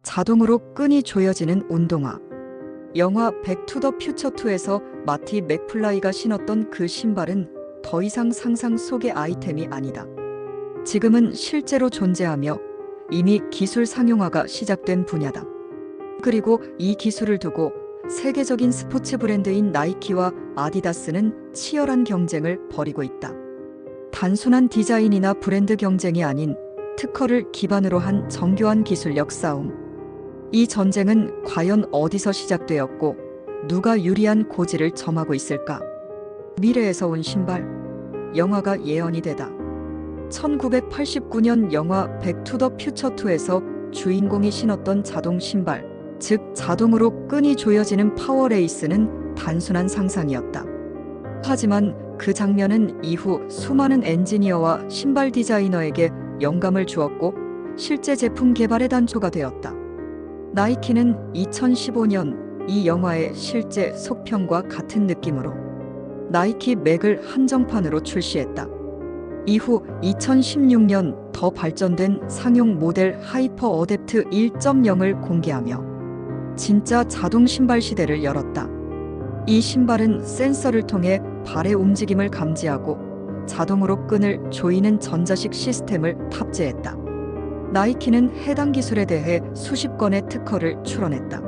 자동으로 끈이 조여지는 운동화. 영화 백 투 더 퓨처 2에서 마티 맥플라이가 신었던 그 신발은 더 이상 상상 속의 아이템이 아니다. 지금은 실제로 존재하며 이미 기술 상용화가 시작된 분야다. 그리고 이 기술을 두고 세계적인 스포츠 브랜드인 나이키와 아디다스는 치열한 경쟁을 벌이고 있다. 단순한 디자인이나 브랜드 경쟁이 아닌 특허를 기반으로 한 정교한 기술력 싸움. 이 전쟁은 과연 어디서 시작되었고 누가 유리한 고지를 점하고 있을까? 미래에서 온 신발. 영화가 예언이 되다. 1989년 영화 백 투 더 퓨처 2에서 주인공이 신었던 자동 신발, 즉 자동으로 끈이 조여지는 파워레이스는 단순한 상상이었다. 하지만 그 장면은 이후 수많은 엔지니어와 신발 디자이너에게 영감을 주었고 실제 제품 개발의 단초가 되었다. 나이키는 2015년 이 영화의 실제 속편과 같은 느낌으로 나이키 맥을 한정판으로 출시했다. 이후 2016년 더 발전된 상용 모델 하이퍼 어댑트 1.0을 공개하며 진짜 자동 신발 시대를 열었다. 이 신발은 센서를 통해 발의 움직임을 감지하고 자동으로 끈을 조이는 전자식 시스템을 탑재했다. 나이키는 해당 기술에 대해 수십 건의 특허를 출원했다.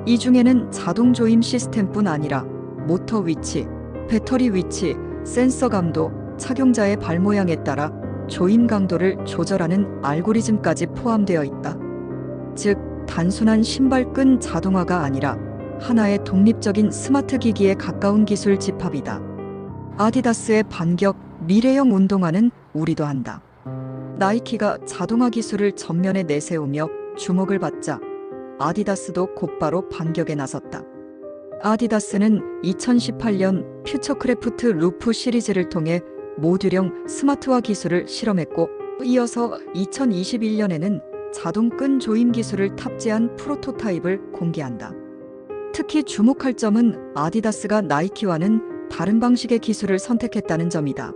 이 중에는 자동 조임 시스템뿐 아니라 모터 위치, 배터리 위치, 센서 감도, 착용자의 발 모양에 따라 조임 강도를 조절하는 알고리즘까지 포함되어 있다. 즉, 단순한 신발끈 자동화가 아니라 하나의 독립적인 스마트 기기에 가까운 기술 집합이다. 아디다스의 반격, 미래형 운동화는 우리도 한다. 나이키가 자동화 기술을 전면에 내세우며 주목을 받자 아디다스도 곧바로 반격에 나섰다. 아디다스는 2018년 퓨처크래프트 루프 시리즈를 통해 모듈형 스마트화 기술을 실험했고 이어서 2021년에는 자동 끈 조임 기술을 탑재한 프로토타입을 공개한다. 특히 주목할 점은 아디다스가 나이키와는 다른 방식의 기술을 선택했다는 점이다.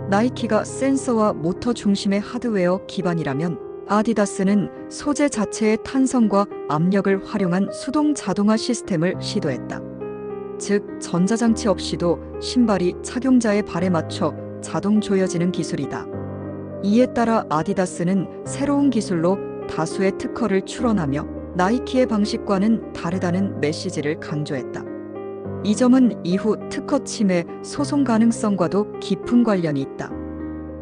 나이키가 센서와 모터 중심의 하드웨어 기반이라면 아디다스는 소재 자체의 탄성과 압력을 활용한 수동 자동화 시스템을 시도했다. 즉, 전자장치 없이도 신발이 착용자의 발에 맞춰 자동 조여지는 기술이다. 이에 따라 아디다스는 새로운 기술로 다수의 특허를 출원하며 나이키의 방식과는 다르다는 메시지를 강조했다. 이 점은 이후 특허 침해, 소송 가능성과도 깊은 관련이 있다.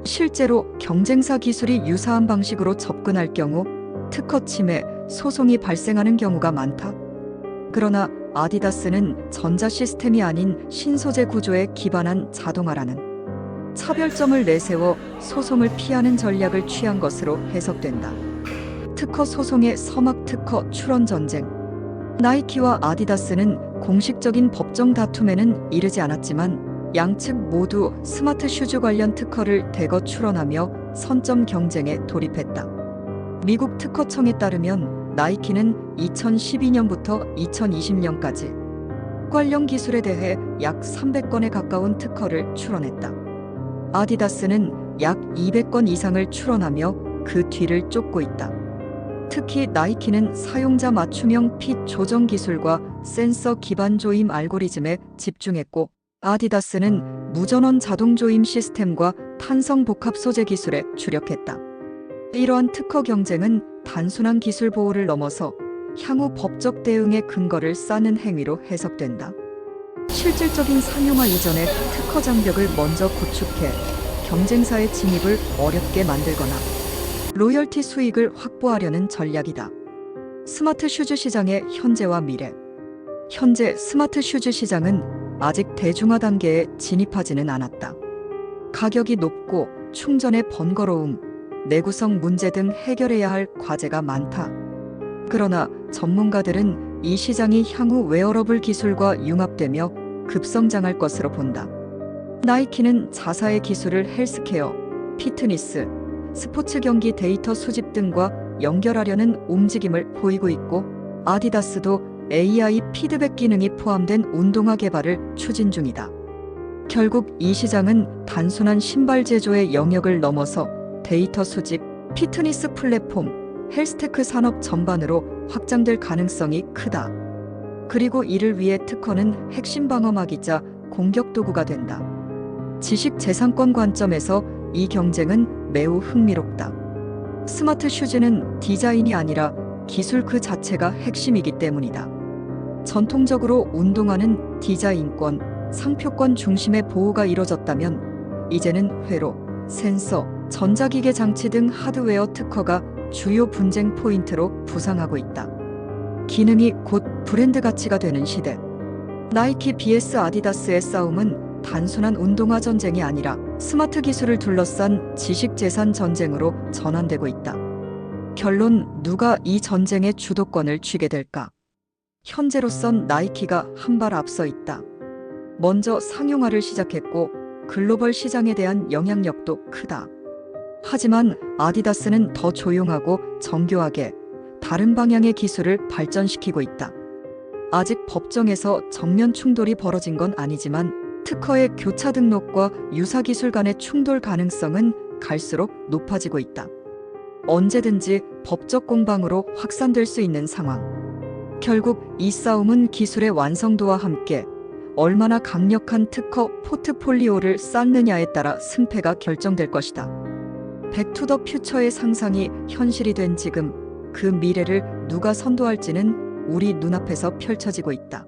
실제로 경쟁사 기술이 유사한 방식으로 접근할 경우 특허 침해, 소송이 발생하는 경우가 많다. 그러나 아디다스는 전자 시스템이 아닌 신소재 구조에 기반한 자동화라는 차별점을 내세워 소송을 피하는 전략을 취한 것으로 해석된다. 특허 소송의 서막 특허 출원 전쟁. 나이키와 아디다스는 공식적인 법정 다툼에는 이르지 않았지만 양측 모두 스마트 슈즈 관련 특허를 대거 출원하며 선점 경쟁에 돌입했다. 미국 특허청에 따르면 나이키는 2012년부터 2020년까지 관련 기술에 대해 약 300건에 가까운 특허를 출원했다. 아디다스는 약 200건 이상을 출원하며 그 뒤를 쫓고 있다. 특히 나이키는 사용자 맞춤형 핏 조정 기술과 센서 기반 조임 알고리즘에 집중했고 아디다스는 무전원 자동 조임 시스템과 탄성 복합 소재 기술에 주력했다. 이러한 특허 경쟁은 단순한 기술 보호를 넘어서 향후 법적 대응의 근거를 쌓는 행위로 해석된다. 실질적인 상용화 이전에 특허 장벽을 먼저 구축해 경쟁사의 진입을 어렵게 만들거나 로열티 수익을 확보하려는 전략이다. 스마트 슈즈 시장의 현재와 미래. 현재 스마트 슈즈 시장은 아직 대중화 단계에 진입하지는 않았다. 가격이 높고 충전의 번거로움, 내구성 문제 등 해결해야 할 과제가 많다. 그러나 전문가들은 이 시장이 향후 웨어러블 기술과 융합되며 급성장할 것으로 본다. 나이키는 자사의 기술을 헬스케어, 피트니스, 스포츠 경기 데이터 수집 등과 연결하려는 움직임을 보이고 있고 아디다스도 AI 피드백 기능이 포함된 운동화 개발을 추진 중이다. 결국 이 시장은 단순한 신발 제조의 영역을 넘어서 데이터 수집, 피트니스 플랫폼, 헬스테크 산업 전반으로 확장될 가능성이 크다. 그리고 이를 위해 특허는 핵심 방어막이자 공격 도구가 된다. 지식재산권 관점에서 이 경쟁은 매우 흥미롭다. 스마트 슈즈는 디자인이 아니라 기술 그 자체가 핵심이기 때문이다. 전통적으로 운동화는 디자인권, 상표권 중심의 보호가 이뤄졌다면 이제는 회로, 센서, 전자기계 장치 등 하드웨어 특허가 주요 분쟁 포인트로 부상하고 있다. 기능이 곧 브랜드 가치가 되는 시대. 나이키 vs 아디다스의 싸움은 단순한 운동화 전쟁이 아니라 스마트 기술을 둘러싼 지식재산 전쟁으로 전환되고 있다. 결론, 누가 이 전쟁의 주도권을 쥐게 될까? 현재로선 나이키가 한 발 앞서 있다. 먼저 상용화를 시작했고 글로벌 시장에 대한 영향력도 크다. 하지만 아디다스는 더 조용하고 정교하게 다른 방향의 기술을 발전시키고 있다. 아직 법정에서 정면 충돌이 벌어진 건 아니지만 특허의 교차 등록과 유사 기술 간의 충돌 가능성은 갈수록 높아지고 있다. 언제든지 법적 공방으로 확산될 수 있는 상황. 결국 이 싸움은 기술의 완성도와 함께 얼마나 강력한 특허 포트폴리오를 쌓느냐에 따라 승패가 결정될 것이다. 백투더퓨처의 상상이 현실이 된 지금 그 미래를 누가 선도할지는 우리 눈앞에서 펼쳐지고 있다.